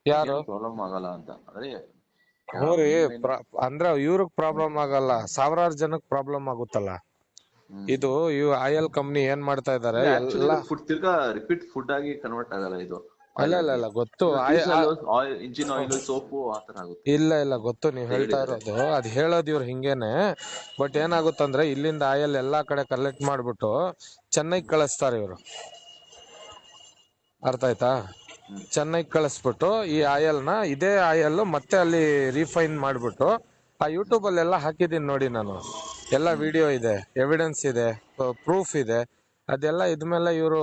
ಯಾರು? ಏನು ಪ್ರಾಬ್ಲಮ್ ಆಗಲ್ಲ ಅಂತ ಅಂದ್ರೆ ಹ್ಞೂ ರೀ, ಮೇನ್. ಅಂದ್ರೆ ಇವ್ರಿಗೆ ಪ್ರಾಬ್ಲಮ್ ಆಗಲ್ಲ, ಸಾವಿರಾರು ಜನಕ್ ಪ್ರಾಬ್ಲಮ್ ಆಗುತ್ತಲ್ಲ. ಇದು ಆಯಿಲ್ ಕಂಪ್ನಿ ಏನ್ ಮಾಡ್ತಾ ಇದಾರೆ ಆಕ್ಚುಲಿ ಎಲ್ಲ. ಇದು ಫುಡ್ ತಿರ್ಗಾ ರಿಪೀಟ್ ಫುಡ್ ಆಗಿ ಕನ್ವರ್ಟ್ ಆಗಲ್ಲ ಇದು ಅಲ್ಲ ಆಯಿಲ್ ಇಲ್ಲ ಆಗಿ. ಇಲ್ಲ ಗೊತ್ತು. ಇದು diesel oil, engine oil, soap ಆತರ ಆಗುತ್ತೆ ಇಲ್ಲ ಇಲ್ಲ ಗೊತ್ತು, ನೀವ್ ಅಂತ ಹೇಳ್ತಾ ಹೇಳಿದ್ದಾರೆ. ಇರೋದು ಅದ್ ಹೇಳೋದ್ ಇವ್ರು ಹಿಂಗೇನೆ. ಬಟ್ ಏನಾಗುತ್ತಂದ್ರೆ ಇಲ್ಲಿಂದ ಆಯಿಲ್ ಎಲ್ಲಾ ಕಡೆ ಕಲೆಕ್ಟ್ ಮಾಡ್ಬಿಟ್ಟು ಚೆನ್ನೈಗ್ ಕಳಿಸ್ತಾರೆ ಇವ್ರು. ಅರ್ಥ ಆಯ್ತಾ? ಚೆನ್ನೈಗ್ ಕಳಿಸ್ಬಿಟ್ಟು ಈ ಆಯಿಲ್ ನ, ಇದೇ ಆಯಿಲ್ ಮತ್ತೆ ಅಲ್ಲಿ ರಿಫೈನ್ ಮಾಡ್ಬಿಟ್ಟು, ಆ ಯೂಟ್ಯೂಬ್ ಅಲ್ಲೆಲ್ಲ ಹಾಕಿದೀನಿ ನೋಡಿ ನಾನು, ಎಲ್ಲ ವಿಡಿಯೋ ಇದೆ, ಎವಿಡೆನ್ಸ್ ಇದೆ, ಪ್ರೂಫ್ ಇದೆ. ಅದೆಲ್ಲ ಇದ್ಮೇಲೆ ಇವರು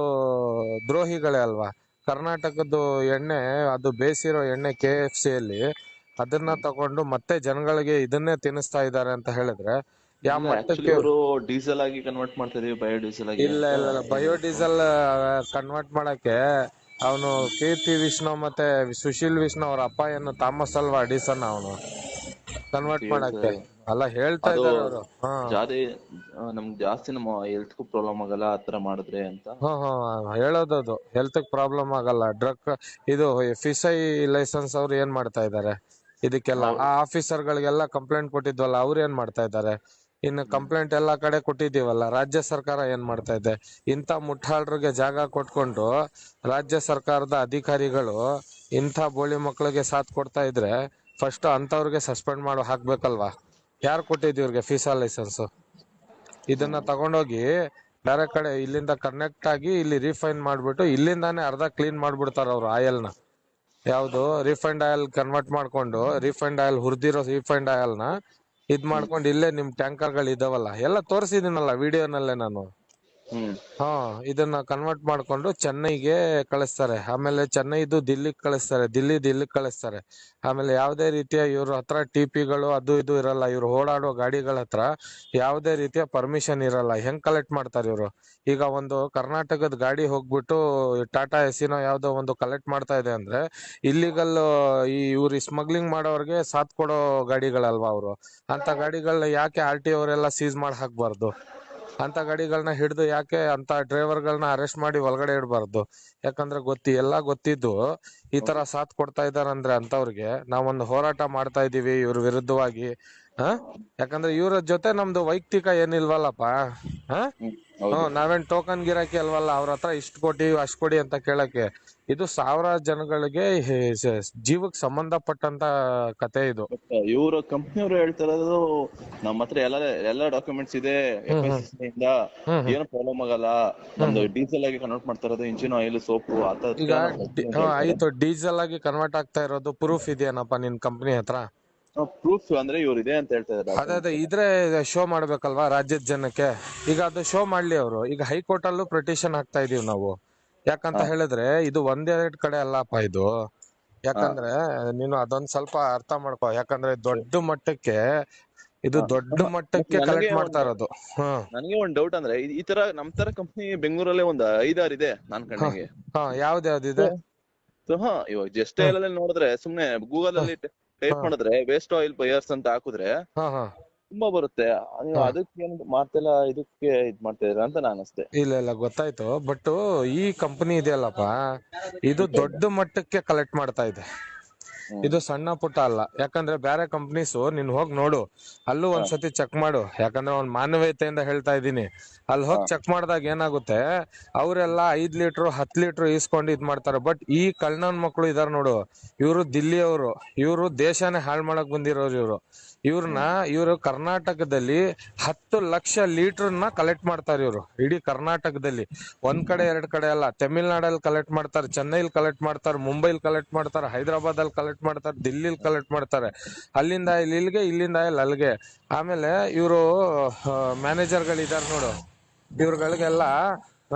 ದ್ರೋಹಿಗಳೇ ಅಲ್ವಾ? ಕರ್ನಾಟಕದ್ದು ಎಣ್ಣೆ, ಅದು ಬೇಯಿಸಿರೋ ಎಣ್ಣೆ KFC ಅಲ್ಲಿ ಅದನ್ನ ತಗೊಂಡು ಮತ್ತೆ ಜನಗಳಿಗೆ ಇದನ್ನೇ ತಿನ್ನಿಸ್ತಾ ಇದ್ದಾರೆ ಅಂತ ಹೇಳಿದ್ರೆ ಯಾವ ಇಲ್ಲ ಆಕ್ಚುಲಿ ಮಟ್ಟಕ್ಕೆ? ಇವರು ಡೀಸೆಲ್ ಆಗಿ ಕನ್ವರ್ಟ್ ಮಾಡ್ತಾ ಇದೀವಿ, ಬಯೋಡೀಸೆಲ್ ಆಗಿ ಇಲ್ಲ ಅಂತ ಇಲ್ಲ ಇಲ್ಲ, ಹೇಳಿದ್ರು. ಬಯೋಡೀಸೆಲ್ ಕನ್ವರ್ಟ್ ಮಾಡಕ್ಕೆ ಅವನು ಕೀರ್ತಿ ವಿಷ್ಣು ಮತ್ತೆ ಸುಶೀಲ್ ವಿಷ್ಣು ಅವ್ರ ಅಪ್ಪ ಏನು ಥಾಮಸ್ ಅಲ್ವಾ ಅಡಿಸನ್, ಅವನು ಅಂತ ಕನ್ವರ್ಟ್ ಮಾಡಕ್ಕೆ. ಹೇಳ್ತಾರೆ. ಅಲ್ಲ ಹೇಳ್ತಾ ಅದು ಇದಾರೆ ಅವರು. ಹಾ ಜಾಸ್ತಿ ನಮ್ಗೆ ಜಾಸ್ತಿ ನಮ್ಮ ಹೆಲ್ತ್ ಪ್ರಾಬ್ಲಮ್ ಆಗಲ್ಲ ಆತರ ಮಾಡಿದ್ರೆ ಅಂತ. ಹಾ ಹಾ ಹೇಳೋದದು ಹೆಲ್ತ್ ಪ್ರಾಬ್ಲಮ್ ಆಗಲ್ಲ. ಇದು FSI ಲೈಸೆನ್ಸ್ ಅವ್ರು ಏನ್ ಮಾಡ್ತಾ ಇದ್ದಾರೆ ಇದಕ್ಕೆಲ್ಲ? ಆ ಆಫೀಸರ್ ಗಳಿಗೆಲ್ಲ ಕಂಪ್ಲೇಂಟ್ ಕೊಟ್ಟಿದ್ವಲ್ಲ, ಅವ್ರು ಏನ್ ಮಾಡ್ತಾ ಇದ್ದಾರೆ? ಇನ್ನು ಕಂಪ್ಲೇಂಟ್ ಎಲ್ಲಾ ಕಡೆ ಕೊಟ್ಟಿದೀವಲ್ಲ, ರಾಜ್ಯ ಸರ್ಕಾರ ಏನ್ ಮಾಡ್ತಾ ಇದೆ? ಇಂಥ ಮುಠಾಳ್ರಿಗೆ ಜಾಗ ಕೊಟ್ಕೊಂಡು ರಾಜ್ಯ ಸರ್ಕಾರದ ಅಧಿಕಾರಿಗಳು ಇಂಥ ಬೋಳಿ ಮಕ್ಕಳಿಗೆ ಸಾಥ್ ಕೊಡ್ತಾ ಇದ್ರೆ ಫಸ್ಟ್ ಅಂತವ್ರಿಗೆ ಸಸ್ಪೆಂಡ್ ಮಾಡಿ ಹಾಕ್ಬೇಕಲ್ವಾ? ಯಾರು ಕೊಟ್ಟಿದ್ ಇವ್ರಿಗೆ ಫೀಸಾ ಲೈಸೆನ್ಸ್? ಇದನ್ನ ತಗೊಂಡೋಗಿ ಬೇರೆ ಕಡೆ ಇಲ್ಲಿಂದ ಕನೆಕ್ಟ್ ಆಗಿ ಇಲ್ಲಿ ರಿಫೈನ್ ಮಾಡ್ಬಿಟ್ಟು ಇಲ್ಲಿಂದಾನೇ ಅರ್ಧ ಕ್ಲೀನ್ ಮಾಡ್ಬಿಡ್ತಾರ ಅವ್ರು ಆಯಿಲ್ ನ. ಯಾವ್ದು ರಿಫೈಂಡ್ ಆಯಿಲ್ ಕನ್ವರ್ಟ್ ಮಾಡ್ಕೊಂಡು, ರಿಫೈಂಡ್ ಆಯಿಲ್ ಹುರಿದಿರೋ ರಿಫೈಂಡ್ ಆಯಿಲ್ ನ ಇದ್ ಮಾಡ್ಕೊಂಡು ಇಲ್ಲೇ ನಿಮ್ ಟ್ಯಾಂಕರ್ ಗಳು ಇದಾವಲ್ಲ, ಎಲ್ಲ ತೋರಿಸಿದಿನಲ್ಲ ವಿಡಿಯೋನಲ್ಲೇ ನಾನು. ಹಾ, ಇದನ್ನ ಕನ್ವರ್ಟ್ ಮಾಡ್ಕೊಂಡು ಚೆನ್ನೈಗೆ ಕಳಿಸ್ತಾರೆ. ಆಮೇಲೆ ಚೆನ್ನೈದು ದಿಲ್ಲಿಗೆ ಕಳಿಸ್ತಾರೆ, ದಿಲ್ಲಿಗೆ ಕಳಿಸ್ತಾರೆ. ಆಮೇಲೆ ಯಾವುದೇ ರೀತಿಯ ಇವ್ರ ಹತ್ರ TPಗಳು ಅದು ಇದು ಇರಲ್ಲ. ಇವ್ರು ಓಡಾಡೋ ಗಾಡಿಗಳ ಹತ್ರ ಯಾವುದೇ ರೀತಿಯ ಪರ್ಮಿಷನ್ ಇರಲ್ಲ. ಹೆಂಗ್ ಕಲೆಕ್ಟ್ ಮಾಡ್ತಾರೆ ಇವ್ರು? ಈಗ ಒಂದು ಕರ್ನಾಟಕದ ಗಾಡಿ ಹೋಗ್ಬಿಟ್ಟು ಟಾಟಾ ಎಸಿನೋ ಯಾವ್ದೋ ಒಂದು ಕಲೆಕ್ಟ್ ಮಾಡ್ತಾ ಇದೆ ಅಂದ್ರೆ ಇಲ್ಲಿಗಲ್ ಇವ್ರು ಸ್ಮಗ್ಲಿಂಗ್ ಮಾಡೋರ್ಗೆ ಸಾಥ್ ಕೊಡೋ ಗಾಡಿಗಳಲ್ವಾ ಅವರು? ಅಂತ ಗಾಡಿಗಳನ್ನ ಯಾಕೆ RTO ಅವರೆಲ್ಲ ಸೀಸ್ ಮಾಡಿ ಹಾಕ್ಬಾರ್ದು? ಅಂತ ಗಾಡಿಗಳನ್ನ ಹಿಡಿದು ಯಾಕೆ ಅಂತ ಡ್ರೈವರ್ಗಳನ್ನ ಅರೆಸ್ಟ್ ಮಾಡಿ ಒಳಗಡೆ ಇಡಬಾರ್ದು? ಯಾಕಂದ್ರೆ ಎಲ್ಲ ಗೊತ್ತಿದ್ದು ಈ ತರ ಸಾಥ್ ಕೊಡ್ತಾ ಇದಾರಂದ್ರೆ ಅಂತವ್ರಿಗೆ ನಾವೊಂದು ಹೋರಾಟ ಮಾಡ್ತಾ ಇದೀವಿ ಇವ್ರ ವಿರುದ್ಧವಾಗಿ. ಯಾಕಂದ್ರೆ ಇವ್ರ ಜೊತೆ ನಮ್ದು ವೈಯಕ್ತಿಕ ಏನಿಲ್ವಲ್ಲಪ್ಪ. ನಾವೇನ್ ಟೋಕನ್ ಗಿರಾಕಿ ಅಲ್ವಲ್ಲ ಅವ್ರ ಹತ್ರ ಇಷ್ಟು ಕೊಡಿ ಅಷ್ಟ್ ಕೊಡಿ ಅಂತ ಕೇಳಕ್ಕೆ. ಇದು ಸಾವಿರಾರು ಜನಗಳಿಗೆ ಜೀವಕ್ಕೆ ಸಂಬಂಧಪಟ್ಟಂತ ಕತೆ ಇದು. ಇವ್ರ ಕಂಪ್ನಿಯವರು ಹೇಳ್ತಾ ಇರೋದು ನಮ್ಮ ಹತ್ರ ಎಲ್ಲ ಡಾಕ್ಯುಮೆಂಟ್ಸ್ ಇದೆ, FSSAI ಇಂದ ಏನು ಪ್ರಾಬ್ಲಮ್ ಆಗಲ್ಲ, ನಮ್ದು ಡೀಸೆಲ್ ಆಗಿ ಕನ್ವರ್ಟ್ ಮಾಡ್ತಾ ಇರೋದು, ಇಂಜಿನ್ ಆಯಿಲ್, ಸೋಪು ಈಗ ಆಯ್ತು, ಡೀಸೆಲ್ ಆಗಿ ಕನ್ವರ್ಟ್ ಆಗ್ತಾ ಇರೋದು ಪ್ರೂಫ್ ಇದೆಯೇನಪ್ಪ ನಿನ್ ಕಂಪ್ನಿ ಹತ್ರ? ಪ್ರೂಫ್ ಅಂದ್ರೆ ಇವ್ರು ಇದೆ ಅಂತ ಹೇಳ್ತಾ ಇದ್ದಾರೆ. ಅದೇ ಇದ್ರೆ ಶೋ ಮಾಡ್ಬೇಕಲ್ವಾ ರಾಜ್ಯದ ಜನಕ್ಕೆ? ಈಗ ಅದು ಶೋ ಮಾಡ್ಲಿ ಅವರು. ಈಗ ಹೈಕೋರ್ಟ್ ಅಲ್ಲೂ ಪಿಟಿಷನ್ ಹಾಕ್ತಾ ಇದೀವಿ ನಾವು. ಯಾಕಂತ ಹೇಳಿದ್ರೆ ಇದು ಒಂದೆರಡು ಕಡೆ ಅಲ್ಲಪ್ಪ ಇದು. ಯಾಕಂದ್ರೆ ನೀನು ಅದೊಂದ್ ಸ್ವಲ್ಪ ಅರ್ಥ ಮಾಡ್ಕೋ. ಯಾಕಂದ್ರೆ ದೊಡ್ಡ ಮಟ್ಟಕ್ಕೆ ಕಲೆಕ್ಟ್ ಮಾಡ್ತಾ ಇರೋದು. ನನಗೆ ಒಂದ್ ಡೌಟ್ ಅಂದ್ರೆ ಈ ತರ ನಮ್ ತರ ಕಂಪ್ನಿ ಬೆಂಗಳೂರಲ್ಲೇ ಒಂದ್ 5-6 ಇದೆ ನಾನ್ ಕಂಡಂಗೆ. ಯಾವ್ದಿದೆ? ಇವಾಗ ಜಸ್ಟ್ ಹೇಳಲ್ಲಿ ನೋಡಿದ್ರೆ, ಸುಮ್ನೆ ಗೂಗಲ್ ಅಲ್ಲಿ ಟೈಪ್ ಮಾಡಿದ್ರೆ ವೇಸ್ಟ್ ಆಯಿಲ್ ಬಯರ್ಸ್ ಅಂತ ಹಾಕಿದ್ರೆ ತುಂಬಾ ಬರುತ್ತೆ. ಅದಕ್ಕೆ ಏನ್ ಮಾಡ್ತಿಲ್ಲ, ಇದಕ್ಕೆ ಇದ್ ಮಾಡ್ತಾ ಇದ್ರ ಅಂತ ನಾನು ಅಷ್ಟೇ. ಇಲ್ಲ ಗೊತ್ತಾಯ್ತು. ಬಟ್ ಈ ಕಂಪನಿ ಇದೆಯಲ್ಲಪ್ಪ, ಇದು ದೊಡ್ಡ ಮಟ್ಟಕ್ಕೆ ಕಲೆಕ್ಟ್ ಮಾಡ್ತಾ ಇದೆ. ಇದು ಸಣ್ಣ ಪುಟ್ಟ ಅಲ್ಲ. ಯಾಕಂದ್ರೆ ಬೇರೆ ಕಂಪ್ನೀಸ್ ನೀನ್ ಹೋಗಿ ನೋಡು, ಅಲ್ಲೂ ಒಂದ್ಸತಿ ಚೆಕ್ ಮಾಡು. ಯಾಕಂದ್ರೆ ಒಂದ್ ಮಾನವೀಯತೆಯಿಂದ ಹೇಳ್ತಾ ಇದೀನಿ. ಅಲ್ಲಿ ಹೋಗಿ ಚೆಕ್ ಮಾಡಿದಾಗ ಏನಾಗುತ್ತೆ, ಅವರೆಲ್ಲ 5 ಲೀಟರ್ 10 ಲೀಟರ್ ಈಸ್ಕೊಂಡು ಇದ್ ಮಾಡ್ತಾರೆ. ಬಟ್ ಈ ಕಳ್ಳನ ಮಕ್ಕಳು ಇದಾರ ನೋಡು, ಇವರು ದಿಲ್ಲಿಯವರು, ಇವರು ದೇಶನೇ ಹಾಳು ಮಾಡಕ್ ಬಂದಿರೋರು. ಇವ್ರು ಕರ್ನಾಟಕದಲ್ಲಿ 10 ಲಕ್ಷ ಲೀಟರ್ನ ಕಲೆಕ್ಟ್ ಮಾಡ್ತಾರೆ ಇವ್ರು. ಇಡೀ ಕರ್ನಾಟಕದಲ್ಲಿ ಒಂದ್ ಕಡೆ 2 ಕಡೆ ಅಲ್ಲ. ತಮಿಳ್ನಾಡಲ್ಲಿ ಕಲೆಕ್ಟ್ ಮಾಡ್ತಾರೆ, ಚೆನ್ನೈಲಿ ಕಲೆಕ್ಟ್ ಮಾಡ್ತಾರೆ, ಮುಂಬೈಲಿ ಕಲೆಕ್ಟ್ ಮಾಡ್ತಾರೆ, ಹೈದರಾಬಾದ್ ಅಲ್ಲಿ ಕಲೆಕ್ಟ್ ಮಾಡ್ತಾರೆ, ದಿಲ್ಲಿಲಿ ಕಲೆಕ್ಟ್ ಮಾಡ್ತಾರೆ. ಅಲ್ಲಿಂದ ಇಲ್ಲಿಗೆ, ಇಲ್ಲಿಂದ ಅಲ್ಲಿಗೆ. ಆಮೇಲೆ ಇವರು ಮ್ಯಾನೇಜರ್ ಗಳಿದಾರ ನೋಡು, ಇವ್ರಗಳಿಗೆಲ್ಲ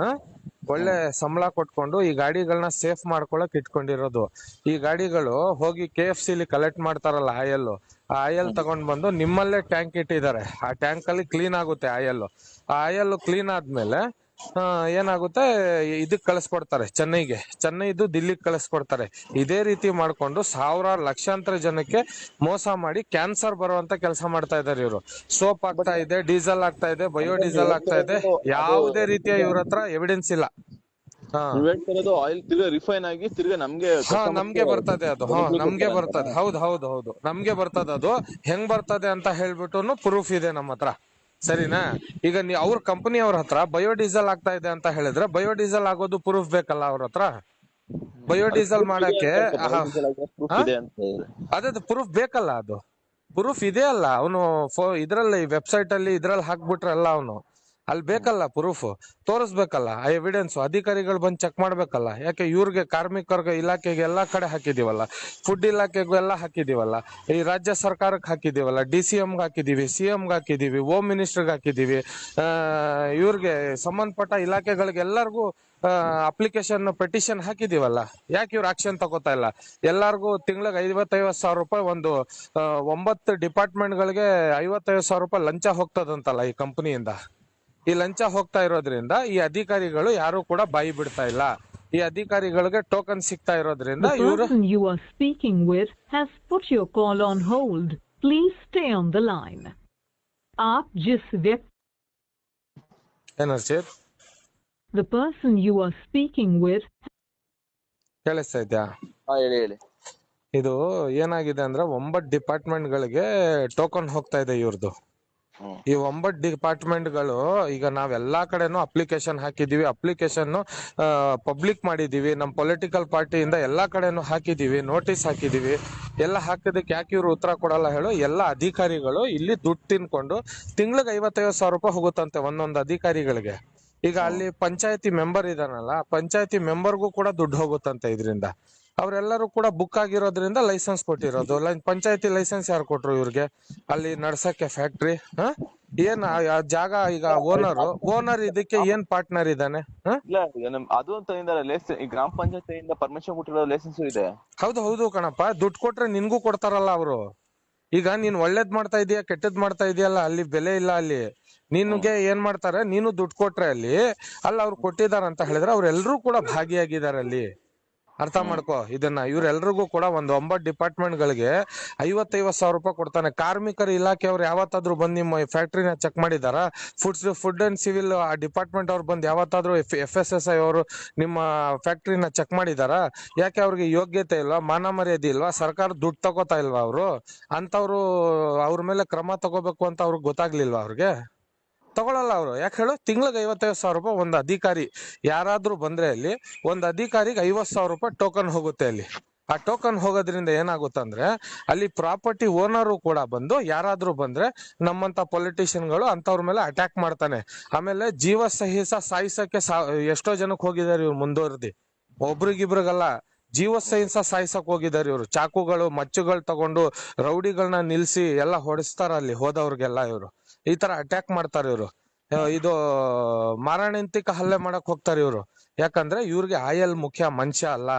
ಒಳ್ಳೆ ಸಂಬಳ ಕೊಟ್ಕೊಂಡು ಈ ಗಾಡಿಗಳನ್ನ ಸೇಫ್ ಮಾಡ್ಕೊಳಕ್ ಇಟ್ಕೊಂಡಿರೋದು. ಈ ಗಾಡಿಗಳು ಹೋಗಿ KFC ಲಿ ಕಲೆಕ್ಟ್ ಮಾಡ್ತಾರಲ್ಲ ಆಯಿಲ್, ಆ ಆಯಿಲ್ ತಗೊಂಡ್ ಬಂದು ನಿಮ್ಮಲ್ಲೇ ಟ್ಯಾಂಕ್ ಇಟ್ಟಿದ್ದಾರೆ. ಆ ಟ್ಯಾಂಕ್ ಅಲ್ಲಿ ಕ್ಲೀನ್ ಆಗುತ್ತೆ ಆಯಿಲ್. ಆ ಆಯಿಲ್ ಕ್ಲೀನ್ ಆದ್ಮೇಲೆ ಏನಾಗುತ್ತೆ, ಇದಕ್ ಕಳಿಸ್ಕೊಡ್ತಾರೆ ಚೆನ್ನೈದು ದಿಲ್ಲಿಗೆ ಕಳಿಸ್ಕೊಡ್ತಾರೆ. ಇದೇ ರೀತಿ ಮಾಡ್ಕೊಂಡು ಸಾವಿರಾರು ಲಕ್ಷಾಂತರ ಜನಕ್ಕೆ ಮೋಸ ಮಾಡಿ ಕ್ಯಾನ್ಸರ್ ಬರುವಂತ ಕೆಲಸ ಮಾಡ್ತಾ ಇದಾರೆ ಇವರು. ಸೋಪ್ ಆಗ್ತಾ ಇದೆ, ಡೀಸೆಲ್ ಆಗ್ತಾ ಇದೆ, ಬಯೋಡೀಸೆಲ್ ಆಗ್ತಾ ಇದೆ. ಯಾವುದೇ ರೀತಿಯ ಇವ್ರ ಹತ್ರ ಎವಿಡೆನ್ಸ್ ಇಲ್ಲ. ಹಾ ನೀವ್ ಹೇಳ್ತಾ ಇರೋದು ಆಯಿಲ್ ತಿರ್ಗಾ ರಿಫೈನ್ ಆಗಿ ತಿರ್ಗಾ ನಮ್ಗೆ ಹಾ ನಮ್ಗೆ ಬರ್ತದೆ ಅದು, ಹಾ ನಮ್ಗೆ ಬರ್ತದೆ, ಹೌದು ಹೌದು ಹೌದು ನಮ್ಗೆ ಬರ್ತದೆ ಅದು. ಹೆಂಗ್ ಬರ್ತದೆ ಅಂತ ಹೇಳ್ಬಿಟ್ಟು ಪ್ರೂಫ್ ಇದೆ ನಮ್ಮ ಹತ್ರ, ಸರಿನಾ? ಈಗ ಅವ್ರ ಕಂಪನಿ ಅವ್ರ ಹತ್ರ ಬಯೋಡೀಸೆಲ್ ಆಗ್ತಾ ಇದೆ ಅಂತ ಹೇಳಿದ್ರೆ ಬಯೋಡೀಸೆಲ್ ಆಗೋದು ಪ್ರೂಫ್ ಬೇಕಲ್ಲ ಅವ್ರ ಹತ್ರ. ಬಯೋಡೀಸೆಲ್ ಮಾಡಕ್ಕೆ ಪ್ರೂಫ್ ಇದೆ ಅಂತ ಹೇಳಿದ್ರೆ ಅದೇ ಪ್ರೂಫ್ ಬೇಕಲ್ಲ, ಅದು ಪ್ರೂಫ್ ಇದೆ ಅಲ್ಲ. ಅವನು ಇದ್ರಲ್ಲಿ ವೆಬ್ಸೈಟ್ ಅಲ್ಲಿ ಇದ್ರಲ್ಲಿ ಹಾಕ್ಬಿಟ್ರಲ್ಲ, ಅವನು ಅಲ್ಲಿ ಬೇಕಲ್ಲ ಪ್ರೂಫ್, ತೋರಿಸ್ಬೇಕಲ್ಲ ಎವಿಡೆನ್ಸ್. ಅಧಿಕಾರಿಗಳು ಬಂದು ಚೆಕ್ ಮಾಡ್ಬೇಕಲ್ಲ. ಯಾಕೆ ಇವ್ರಿಗೆ ಕಾರ್ಮಿಕರ ಇಲಾಖೆಗೆ ಎಲ್ಲಾ ಕಡೆ ಹಾಕಿದೀವಲ್ಲ, ಫುಡ್ ಇಲಾಖೆಗೂ ಎಲ್ಲ ಹಾಕಿದೀವಲ್ಲ, ಈ ರಾಜ್ಯ ಸರ್ಕಾರಕ್ಕೆ ಹಾಕಿದೀವಲ್ಲ, DCM ಹಾಕಿದೀವಿ, CM ಹಾಕಿದೀವಿ, ಹೋಮ್ ಮಿನಿಸ್ಟರ್ಗೆ ಹಾಕಿದೀವಿ, ಇವ್ರಿಗೆ ಸಂಬಂಧಪಟ್ಟ ಇಲಾಖೆಗಳಿಗೆ ಎಲ್ಲರಿಗೂ ಅಪ್ಲಿಕೇಶನ್ ಪೆಟಿಷನ್ ಹಾಕಿದೀವಲ್ಲ. ಯಾಕೆ ಇವ್ರು ಆಕ್ಷನ್ ತಗೋತಾ ಇಲ್ಲ? ಎಲ್ಲಾರ್ಗು ತಿಂಗಳಿಗೆ 50,000 ರೂಪಾಯಿ, ಒಂದು 9 ಡಿಪಾರ್ಟ್ಮೆಂಟ್ ಗಳಿಗೆ 50,000 ರೂಪಾಯಿ ಲಂಚ ಹೋಗ್ತದಂತಲ್ಲ ಈ ಕಂಪನಿಯಿಂದ. ಈ ಲಂಚ ಹೋಗ್ತಾ ಇರೋದ್ರಿಂದ ಈ ಅಧಿಕಾರಿಗಳು ಯಾರು ಕೂಡ ಬಾಯಿ ಬಿಡ್ತಾ ಇಲ್ಲ. ಈ ಅಧಿಕಾರಿಗಳಿಗೆ ಟೋಕನ್ ಸಿಗ್ತಾ ಇರೋದ್ರಿಂದ ಇವರು The person you are speaking with has put your call on hold. Please stay on the line. आप जिस व्यक्ति ಏನರ್ಷಿತ್ The person you are speaking with ಕೇಳಿಸ್ತಾ ಇದ್ಯಾ? ಹೇಳಿ ಹೇಳಿ. ಇದು ಏನಾಗಿದೆ ಅಂದ್ರೆ 9 ಡಿಪಾರ್ಟ್ಮೆಂಟ್ ಗಳಿಗೆ ಟೋಕನ್ ಹೋಗ್ತಾ ಇದೆ ಇವ್ರದ್ದು. ಈ 9 ಡಿಪಾರ್ಟ್ಮೆಂಟ್ ಗಳು ಈಗ ನಾವೆಲ್ಲಾ ಕಡೆನೂ ಅಪ್ಲಿಕೇಶನ್ ಹಾಕಿದೀವಿ, ಅಪ್ಲಿಕೇಶನ್ ಪಬ್ಲಿಕ್ ಮಾಡಿದೀವಿ, ನಮ್ ಪೊಲಿಟಿಕಲ್ ಪಾರ್ಟಿಯಿಂದ ಎಲ್ಲಾ ಕಡೆನೂ ಹಾಕಿದೀವಿ, ನೋಟಿಸ್ ಹಾಕಿದೀವಿ. ಎಲ್ಲ ಹಾಕಿದಕ್ಕೆ ಯಾಕೆ ಇವ್ರು ಉತ್ತರ ಕೊಡಲ್ಲ ಹೇಳು? ಎಲ್ಲ ಅಧಿಕಾರಿಗಳು ಇಲ್ಲಿ ದುಡ್ಡು ತಿನ್ಕೊಂಡು ತಿಂಗಳಿಗೆ 55,000 ರೂಪಾಯಿ ಹೋಗುತ್ತಂತೆ ಒಂದೊಂದು ಅಧಿಕಾರಿಗಳಿಗೆ. ಈಗ ಅಲ್ಲಿ ಪಂಚಾಯತಿ ಮೆಂಬರ್ ಇದಾನಲ್ಲ, ಪಂಚಾಯತಿ ಮೆಂಬರ್ಗೂ ಕೂಡ ದುಡ್ಡು ಹೋಗುತ್ತಂತೆ ಇದರಿಂದ. ಅವರೆಲ್ಲರೂ ಕೂಡ ಬುಕ್ ಆಗಿರೋದ್ರಿಂದ ಲೈಸೆನ್ಸ್ ಕೊಟ್ಟಿರೋದು. ಪಂಚಾಯತಿ ಲೈಸೆನ್ಸ್ ಯಾರು ಕೊಟ್ರು ಇವ್ರಿಗೆ ಅಲ್ಲಿ ನಡ್ಸಕ್ಕೆ ಫ್ಯಾಕ್ಟ್ರಿ? ಏನ್ ಜಾಗ? ಈಗ ಓನರ್ ಇದಕ್ಕೆ ಏನ್ ಪಾರ್ಟ್ನರ್ ಇದ್ದಾನೆ? ಇಲ್ಲ ಅದು ಅಂತ ಗ್ರಾಮ ಪಂಚಾಯತ್ ಪರ್ಮಿಷನ್ ಕೊಟ್ಟಿರೋ ಲೈಸೆನ್ಸ್ ಇದೆ. ಹೌದು ಹೌದು ಕಣಪ್ಪ, ದುಡ್ಡು ಕೊಟ್ರೆ ನಿನ್ಗೂ ಕೊಡ್ತಾರಲ್ಲ ಅವರು. ಈಗ ನೀನ್ ಒಳ್ಳೇದ್ ಮಾಡ್ತಾ ಇದೀಯ, ಕೆಟ್ಟದ್ ಮಾಡ್ತಾ ಇದೀಯಲ್ಲ, ಅಲ್ಲಿ ಬೆಲೆ ಇಲ್ಲ. ಅಲ್ಲಿ ನಿನ್ಗೆ ಏನ್ ಮಾಡ್ತಾರೆ, ನೀನು ದುಡ್ಡು ಕೊಟ್ರೆ ಅಲ್ಲಿ ಅವ್ರು ಕೊಟ್ಟಿದಾರ ಅಂತ ಹೇಳಿದ್ರೆ ಅವ್ರೆಲ್ರೂ ಕೂಡ ಭಾಗಿಯಾಗಿದ್ದಾರೆ ಅಲ್ಲಿ. ಅರ್ಥ ಮಾಡ್ಕೋ ಇದನ್ನ. ಇವ್ರೆಲ್ರಿಗೂ ಕೂಡ 9 ಡಿಪಾರ್ಟ್ಮೆಂಟ್ ಗಳಿಗೆ 55,000 ರೂಪಾಯಿ ಕೊಡ್ತಾನೆ. ಕಾರ್ಮಿಕರ ಇಲಾಖೆಯವ್ರು ಯಾವತ್ತಾದ್ರೂ ಬಂದ್ ನಿಮ್ಮ ಫ್ಯಾಕ್ಟ್ರಿನ ಚೆಕ್ ಮಾಡಿದಾರ? ಫುಡ್ ಅಂಡ್ ಸಿವಿಲ್ ಆ ಡಿಪಾರ್ಟ್ಮೆಂಟ್ ಅವ್ರು ಬಂದ್ ಯಾವತ್ತಾದ್ರೂ FSSAI ಅವರು ನಿಮ್ಮ ಫ್ಯಾಕ್ಟ್ರಿನ ಚೆಕ್ ಮಾಡಿದಾರ? ಯಾಕೆ ಅವ್ರಿಗೆ ಯೋಗ್ಯತೆ ಇಲ್ವಾ, ಮಾನ ಮರ್ಯಾದೆ ಇಲ್ವಾ, ಸರ್ಕಾರ ದುಡ್ಡು ತಗೋತಾ ಇಲ್ವಾ ಅವರು ಅಂತವ್ರು? ಅವ್ರ ಮೇಲೆ ಕ್ರಮ ತಗೋಬೇಕು ಅಂತ ಅವ್ರಿಗೆ ಗೊತ್ತಾಗ್ಲಿಲ್ವಾ? ಅವ್ರಿಗೆ ತಗೊಳಲ್ಲ ಅವರು. ಯಾಕೆ ಹೇಳು? ತಿಂಗಳಿಗೆ 55,000 ರೂಪಾಯಿ ಒಂದು ಅಧಿಕಾರಿ ಯಾರಾದ್ರೂ ಬಂದ್ರೆ ಅಲ್ಲಿ ಒಂದ್ ಅಧಿಕಾರಿಗೆ 50,000 ರೂಪಾಯಿ ಟೋಕನ್ ಹೋಗುತ್ತೆ ಅಲ್ಲಿ. ಆ ಟೋಕನ್ ಹೋಗೋದ್ರಿಂದ ಏನಾಗುತ್ತಂದ್ರೆ ಅಲ್ಲಿ ಪ್ರಾಪರ್ಟಿ ಓನರು ಕೂಡ ಬಂದು ಯಾರಾದ್ರೂ ಬಂದ್ರೆ ನಮ್ಮಂತ ಪೊಲಿಟಿಷಿಯನ್ ಗಳು ಅಂತವ್ರ ಮೇಲೆ ಅಟ್ಯಾಕ್ ಮಾಡ್ತಾನೆ. ಆಮೇಲೆ ಜೀವ ಸಾಯಿಸಕ್ಕೆ ಎಷ್ಟೋ ಜನಕ್ಕೆ ಹೋಗಿದ್ದಾರೆ ಇವ್ರು ಮುಂದುವರೆದಿ. ಒಬ್ರಿಗಿಬ್ರಿಗಲ್ಲ, ಜೀವ ಸಾಯಿಸಕ್ ಹೋಗಿದ್ದಾರೆ ಇವ್ರು. ಚಾಕುಗಳು ಮಚ್ಚುಗಳು ತಗೊಂಡು ರೌಡಿಗಳನ್ನ ನಿಲ್ಸಿ ಎಲ್ಲ ಹೊಡಿಸ್ತಾರ ಅಲ್ಲಿ ಹೋದವ್ರಿಗೆಲ್ಲ. ಇವ್ರು ಈ ತರ ಅಟ್ಯಾಕ್ ಮಾಡ್ತಾರೆ ಇವ್ರು. ಇದು ಮಾರಣಾಂತಿಕ ಹಲ್ಲೆ ಮಾಡಕ್ ಹೋಗ್ತಾರೆ ಇವ್ರು. ಯಾಕಂದ್ರೆ ಇವ್ರಿಗೆ ಆಯಲ್ ಮುಖ್ಯ, ಮನುಷ್ಯ ಅಲ್ಲ.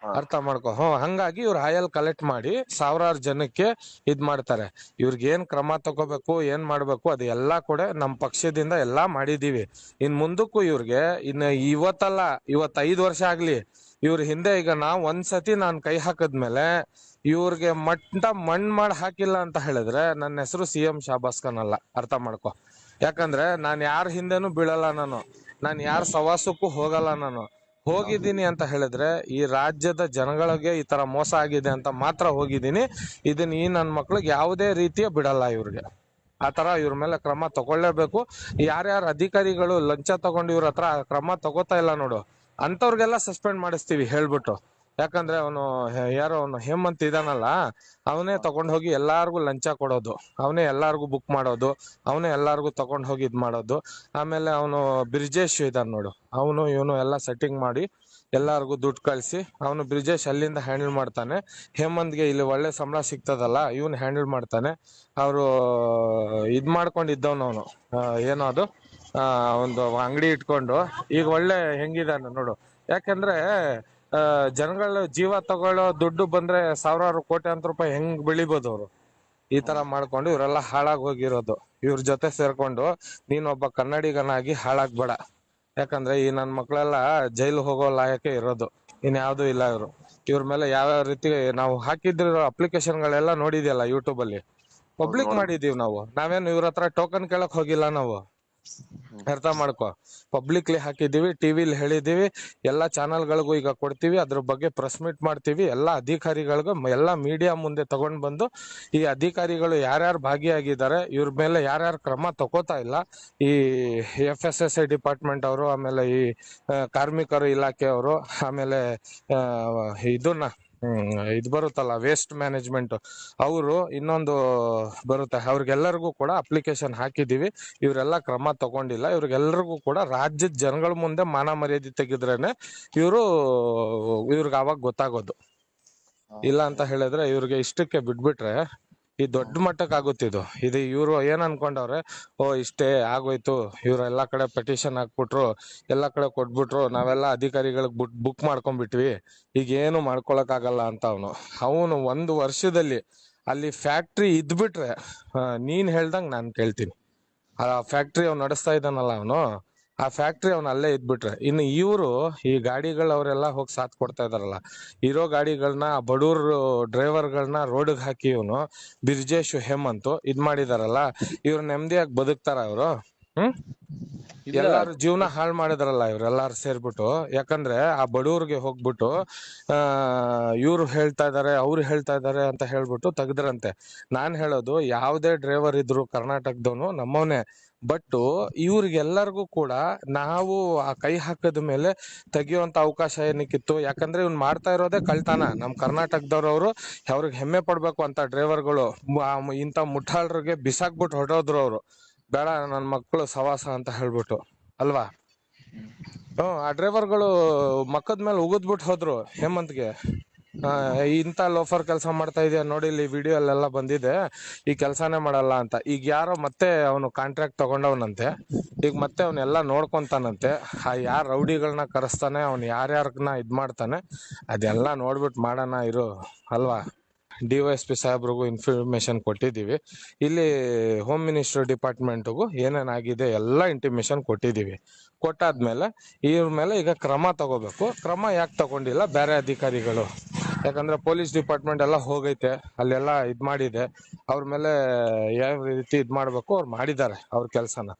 ಅರ್ಥ ಮಾಡ್ಕೊ. ಹಂಗಾಗಿ ಇವ್ರು ಆಯಲ್ ಕಲೆಕ್ಟ್ ಮಾಡಿ ಸಾವಿರಾರು ಜನಕ್ಕೆ ಇದ್ ಮಾಡ್ತಾರೆ. ಇವ್ರಿಗೆ ಏನ್ ಕ್ರಮ ತಗೋಬೇಕು, ಏನ್ ಮಾಡ್ಬೇಕು ಅದು ಎಲ್ಲಾ ಕೂಡ ನಮ್ ಪಕ್ಷದಿಂದ ಎಲ್ಲಾ ಮಾಡಿದೀವಿ. ಇನ್ ಮುಂದಕ್ಕೂ ಇವ್ರಿಗೆ ಇವತ್ತಲ್ಲ, 5 ವರ್ಷ ಆಗ್ಲಿ, ಇವ್ರ ಹಿಂದೆ ಈಗ ಒಂದ್ಸತಿ ನಾನ್ ಕೈ ಹಾಕದ್ಮೇಲೆ ಇವ್ರಿಗೆ ಮಣ್ಣ್ ಮಾಡಿ ಹಾಕಿಲ್ಲ ಅಂತ ಹೇಳಿದ್ರೆ ನನ್ನ ಹೆಸರು CM ಶಾಬಾಸ್ ಖಾನ್ ಅಲ್ಲ. ಅರ್ಥ ಮಾಡ್ಕೊ. ಯಾಕಂದ್ರೆ ನಾನ್ ಯಾರ ಹಿಂದೆನೂ ಬೀಳಲ್ಲ, ನಾನು ಯಾರ ಸವಾಸಕ್ಕೂ ಹೋಗಲ್ಲ. ನಾನು ಹೋಗಿದ್ದೀನಿ ಅಂತ ಹೇಳಿದ್ರೆ ಈ ರಾಜ್ಯದ ಜನಗಳಿಗೆ ಈ ತರ ಮೋಸ ಆಗಿದೆ ಅಂತ ಮಾತ್ರ ಹೋಗಿದ್ದೀನಿ. ಇದನ್ನ ಈ ನನ್ ಮಕ್ಳಿಗೆ ಯಾವುದೇ ರೀತಿಯ ಬಿಡಲ್ಲ. ಇವ್ರಿಗೆ ಆತರ ಇವ್ರ ಮೇಲೆ ಕ್ರಮ ತಗೊಳ್ಳೇಬೇಕು. ಯಾರ್ಯಾರ ಅಧಿಕಾರಿಗಳು ಲಂಚ ತಗೊಂಡು ಇವ್ರ ಹತ್ರ ಕ್ರಮ ತಗೋತಾ ಇಲ್ಲ ನೋಡು, ಅಂತವ್ರಿಗೆಲ್ಲ ಸಸ್ಪೆಂಡ್ ಮಾಡಿಸ್ತೀವಿ ಹೇಳ್ಬಿಟ್ಟು. ಯಾಕಂದ್ರೆ ಅವನು ಹೇಮಂತ್ ಇದಾನಲ್ಲ, ಅವನೇ ತಗೊಂಡ್ ಹೋಗಿ ಎಲ್ಲಾರ್ಗು ಲಂಚ ಕೊಡೋದು, ಅವನೇ ಎಲ್ಲಾರ್ಗು ಬುಕ್ ಮಾಡೋದು, ಅವನೇ ಎಲ್ಲಾರ್ಗು ತಗೊಂಡ್ ಹೋಗಿ ಇದ್ ಮಾಡೋದು. ಆಮೇಲೆ ಅವನು ಬ್ರಿಜೇಶ್ ಇದಾನ ನೋಡು, ಇವನು ಎಲ್ಲ ಸೆಟ್ಟಿಂಗ್ ಮಾಡಿ ಎಲ್ಲಾರ್ಗು ದುಡ್ಡು ಕಳ್ಸಿ ಅವನು ಬ್ರಿಜೇಶ್ ಅಲ್ಲಿಂದ ಹ್ಯಾಂಡಲ್ ಮಾಡ್ತಾನೆ. ಹೇಮಂತ್ಗೆ ಇಲ್ಲಿ ಒಳ್ಳೆ ಸಂಬಳ ಸಿಗ್ತದಲ್ಲ, ಇವನ್ ಹ್ಯಾಂಡಲ್ ಮಾಡ್ತಾನೆ. ಅವರು ಇದ್ ಮಾಡ್ಕೊಂಡಿದ್ದವನು ಅವನು ಏನೋ ಅದು ಒಂದು ಅಂಗಡಿ ಇಟ್ಕೊಂಡು ಈಗ ಒಳ್ಳೆ ಹೆಂಗಿದಾನೆ ನೋಡು. ಯಾಕಂದ್ರೆ ಜನಗಳ ಜೀವ ತಗೊಳ್ಳೋ ದುಡ್ಡು ಬಂದ್ರೆ ಸಾವಿರಾರು ಕೋಟ್ಯಾಂತರ ರೂಪಾಯಿ ಹೆಂಗ್ ಬೆಳಿಬೋದು ಅವ್ರು? ಈ ತರ ಮಾಡ್ಕೊಂಡು ಇವರೆಲ್ಲ ಹಾಳಾಗ್ ಹೋಗಿರೋದು. ಇವ್ರ ಜೊತೆ ಸೇರ್ಕೊಂಡು ನೀನೊಬ್ಬ ಕನ್ನಡಿಗನಾಗಿ ಹಾಳಾಗ್ಬೇಡ. ಯಾಕಂದ್ರೆ ಈ ನನ್ ಮಕ್ಳೆಲ್ಲ ಜೈಲು ಹೋಗೋ ಲಾಯಕ್ಕೆ ಇರೋದು, ಇನ್ಯಾವ್ದು ಇಲ್ಲ. ಇವ್ರ ಮೇಲೆ ಯಾವ್ಯಾವ ರೀತಿ ನಾವು ಹಾಕಿದ್ರು ಅಪ್ಲಿಕೇಶನ್ ಗಳೆಲ್ಲ ನೋಡಿದ್ಯಲ್ಲ ಯೂಟ್ಯೂಬ್ ಅಲ್ಲಿ, ಪಬ್ಲಿಕ್ ಮಾಡಿದೀವಿ ನಾವು. ನಾವೇನು ಇವ್ರ ಹತ್ರ ಟೋಕನ್ ಕೇಳಕ್ ಹೋಗಿಲ್ಲ ನಾವು. ಅರ್ಥ ಮಾಡ್ಕೊ. ಪಬ್ಲಿಕ್ಲಿ ಹಾಕಿದೀವಿ, ಟಿವಿಲಿ ಹೇಳಿದೀವಿ, ಎಲ್ಲಾ ಚಾನೆಲ್ಗಳಿಗೂ ಈಗ ಕೊಡ್ತೀವಿ, ಅದ್ರ ಬಗ್ಗೆ ಪ್ರೆಸ್ ಮೀಟ್ ಮಾಡ್ತೀವಿ, ಎಲ್ಲಾ ಅಧಿಕಾರಿಗಳಿಗೂ ಎಲ್ಲಾ ಮೀಡಿಯಾ ಮುಂದೆ ತಗೊಂಡ್ ಬಂದು ಈ ಅಧಿಕಾರಿಗಳು ಯಾರ್ಯಾರು ಭಾಗಿಯಾಗಿದ್ದಾರೆ ಇವ್ರ ಮೇಲೆ ಯಾರ್ಯಾರು ಕ್ರಮ ತಗೋತಾ ಇಲ್ಲ, ಈ FSSAI ಡಿಪಾರ್ಟ್ಮೆಂಟ್ ಅವರು, ಆಮೇಲೆ ಈ ಕಾರ್ಮಿಕರ ಇಲಾಖೆ ಅವರು, ಆಮೇಲೆ ಇದನ್ನ ಇದು ಬರುತ್ತಲ್ಲ ವೇಸ್ಟ್ ಮ್ಯಾನೇಜ್ಮೆಂಟ್ ಅವರು, ಇನ್ನೊಂದು ಬರುತ್ತೆ, ಅವ್ರಿಗೆಲ್ಲರಿಗೂ ಕೂಡ ಅಪ್ಲಿಕೇಶನ್ ಹಾಕಿದೀವಿ, ಇವರೆಲ್ಲ ಕ್ರಮ ತಗೊಂಡಿಲ್ಲ, ಇವ್ರಿಗೆಲ್ಲರಿಗೂ ಕೂಡ ರಾಜ್ಯದ ಜನಗಳ ಮುಂದೆ ಮಾನ ಮರ್ಯಾದೆ ತೆಗೆದ್ರೇನೆ ಇವ್ರಿಗೆ ಅವಾಗ ಗೊತ್ತಾಗೋದು. ಇಲ್ಲ ಅಂತ ಹೇಳಿದ್ರೆ ಇವ್ರಿಗೆ ಇಷ್ಟಕ್ಕೆ ಬಿಟ್ಬಿಟ್ರೆ ಈ ದೊಡ್ಡ ಮಟ್ಟಕ್ಕೆ ಆಗುತ್ತಿದ್ದು. ಇದು ಇವ್ರು ಏನ್ ಅನ್ಕೊಂಡವ್ರೆ, ಓ ಇಷ್ಟೇ ಆಗೋಯ್ತು, ಇವ್ರ ಎಲ್ಲಾ ಕಡೆ ಪೆಟಿಷನ್ ಹಾಕ್ಬಿಟ್ರು, ಎಲ್ಲಾ ಕಡೆ ಕೊಟ್ಬಿಟ್ರು, ನಾವೆಲ್ಲ ಅಧಿಕಾರಿಗಳಿಗೆ ಬುಕ್ ಮಾಡ್ಕೊಂಡ್ಬಿಟ್ವಿ, ಈಗ ಏನು ಮಾಡ್ಕೊಳಕ್ ಆಗಲ್ಲ ಅಂತ ಅವನು 1 ವರ್ಷದಲ್ಲಿ ಅಲ್ಲಿ ಫ್ಯಾಕ್ಟ್ರಿ ಇದ್ಬಿಟ್ರೆ ನೀನ್ ಹೇಳ್ದಂಗ್ ನಾನ್ ಕೇಳ್ತೀನಿ. ಆ ಫ್ಯಾಕ್ಟ್ರಿ ಅವ್ನು ನಡೆಸ್ತಾ ಇದ್ದಾನಲ್ಲ ಆ ಫ್ಯಾಕ್ಟ್ರಿ ಅವ್ನು ಅಲ್ಲೇ ಇದ್ಬಿಟ್ರೆ, ಇನ್ನು ಇವರು ಈ ಗಾಡಿಗಳು ಅವರೆಲ್ಲ ಹೋಗಿ ಸಾಥ್ ಕೊಡ್ತಾ ಇದಾರಲ್ಲ, ಇರೋ ಗಾಡಿಗಳನ್ನ ಬಡೂರ್ ಡ್ರೈವರ್ಗಳನ್ನ ರೋಡ್ಗೆ ಹಾಕಿ ಬಿರ್ಜೇಶ್ ಹೇಮಂತ್ ಇದ್ ಮಾಡಿದಾರಲ್ಲ, ಇವ್ರು ನೆಮ್ಮದಿಯಾಗಿ ಬದುಕ್ತಾರ ಇವ್ರು? ಎಲ್ಲಾರು ಜೀವನ ಹಾಳು ಮಾಡಿದಾರಲ್ಲ ಇವ್ರೆಲ್ಲಾರು ಸೇರ್ಬಿಟ್ಟು. ಯಾಕಂದ್ರೆ ಆ ಬಡವ್ರಿಗೆ ಹೋಗ್ಬಿಟ್ಟು ಇವ್ರು ಹೇಳ್ತಾ ಇದಾರೆ, ಅವ್ರು ಹೇಳ್ತಾ ಇದಾರೆ ಅಂತ ಹೇಳ್ಬಿಟ್ಟು ತೆಗ್ದ್ರಂತೆ. ನಾನ್ ಹೇಳೋದು, ಯಾವ್ದೇ ಡ್ರೈವರ್ ಇದ್ರು ಕರ್ನಾಟಕದವನು ನಮ್ಮವನೇ, ಬಟ್ ಇವ್ರಿಗೆಲ್ಲರಿಗೂ ಕೂಡ ನಾವು ಆ ಕೈ ಹಾಕದ ಮೇಲೆ ತೆಗಿಯುವಂತ ಅವಕಾಶ ಏನಕ್ಕಿತ್ತು? ಯಾಕಂದ್ರೆ ಇವ್ನು ಮಾಡ್ತಾ ಇರೋದೇ ಕಳ್ತನ. ನಮ್ ಕರ್ನಾಟಕದವ್ರವ್ರು ಅವ್ರಿಗೆ ಹೆಮ್ಮೆ ಪಡ್ಬೇಕು ಅಂತ ಡ್ರೈವರ್ಗಳು ಇಂತ ಮುಠಾಳ್ರಿಗೆ ಬಿಸಾಕ್ಬಿಟ್ಟು ಹೊರಟೋದ್ರು ಅವ್ರು, ಬೇಡ ನನ್ ಮಕ್ಳು ಸವಾಸ ಅಂತ ಹೇಳ್ಬಿಟ್ಟು ಅಲ್ವಾ. ಆ ಡ್ರೈವರ್ಗಳು ಮಕ್ಕದ ಮೇಲೆ ಉಗಿದ್ಬಿಟ್ಟು ಹೋದ್ರು ಹೇಮಂತ್ಗೆ, ಇಂತ ಲೋಫರ್ ಕೆಲಸ ಮಾಡ್ತಾ ಇದೆಯಾ ನೋಡಿ, ಇಲ್ಲಿ ವಿಡಿಯೋ ಅಲ್ಲೆಲ್ಲ ಬಂದಿದೆ, ಈ ಕೆಲ್ಸಾನೇ ಮಾಡಲ್ಲ ಅಂತ. ಈಗ ಯಾರೋ ಮತ್ತೆ ಅವನು ಕಾಂಟ್ರಾಕ್ಟ್ ತಗೊಂಡವನಂತೆ, ಈಗ ಮತ್ತೆ ಅವನ್ನೆಲ್ಲ ನೋಡ್ಕೊಂತಾನಂತೆ, ಯಾರ್ ರೌಡಿಗಳನ್ನ ಕರೆಸ್ತಾನೆ, ಅವ್ನು ಯಾರ್ಯಾರನ್ನ ಇದ್ ಮಾಡ್ತಾನೆ, ಅದೆಲ್ಲ ನೋಡ್ಬಿಟ್ಟು ಮಾಡೋಣ ಇರು ಅಲ್ವಾ. DYSP ಸಾಹೇಬ್ರಿಗೂ ಇನ್ಫಾರ್ಮೇಶನ್ ಕೊಟ್ಟಿದೀವಿ, ಇಲ್ಲಿ ಹೋಮ್ ಮಿನಿಸ್ಟರ್ ಡಿಪಾರ್ಟ್ಮೆಂಟ್ಗೂ ಏನೇನಾಗಿದೆ ಎಲ್ಲ ಇಂಟಿಮೇಶನ್ ಕೊಟ್ಟಿದೀವಿ. ಕೊಟ್ಟಾದ್ಮೇಲೆ ಇವ್ರ ಮೇಲೆ ಈಗ ಕ್ರಮ ತಗೋಬೇಕು. ಕ್ರಮ ಯಾಕೆ ತಗೊಂಡಿಲ್ಲ ಬೇರೆ ಅಧಿಕಾರಿಗಳು? ಯಾಕಂದ್ರೆ ಪೊಲೀಸ್ ಡಿಪಾರ್ಟ್ಮೆಂಟ್ ಎಲ್ಲ ಹೋಗೈತೆ, ಅಲ್ಲೆಲ್ಲ ಇದ್ ಮಾಡಿದೆ, ಅವ್ರ ಮೇಲೆ ಯಾವ ರೀತಿ ಇದ್ ಮಾಡ್ಬೇಕು ಅವ್ರು ಮಾಡಿದ್ದಾರೆ ಅವ್ರ ಕೆಲ್ಸನ.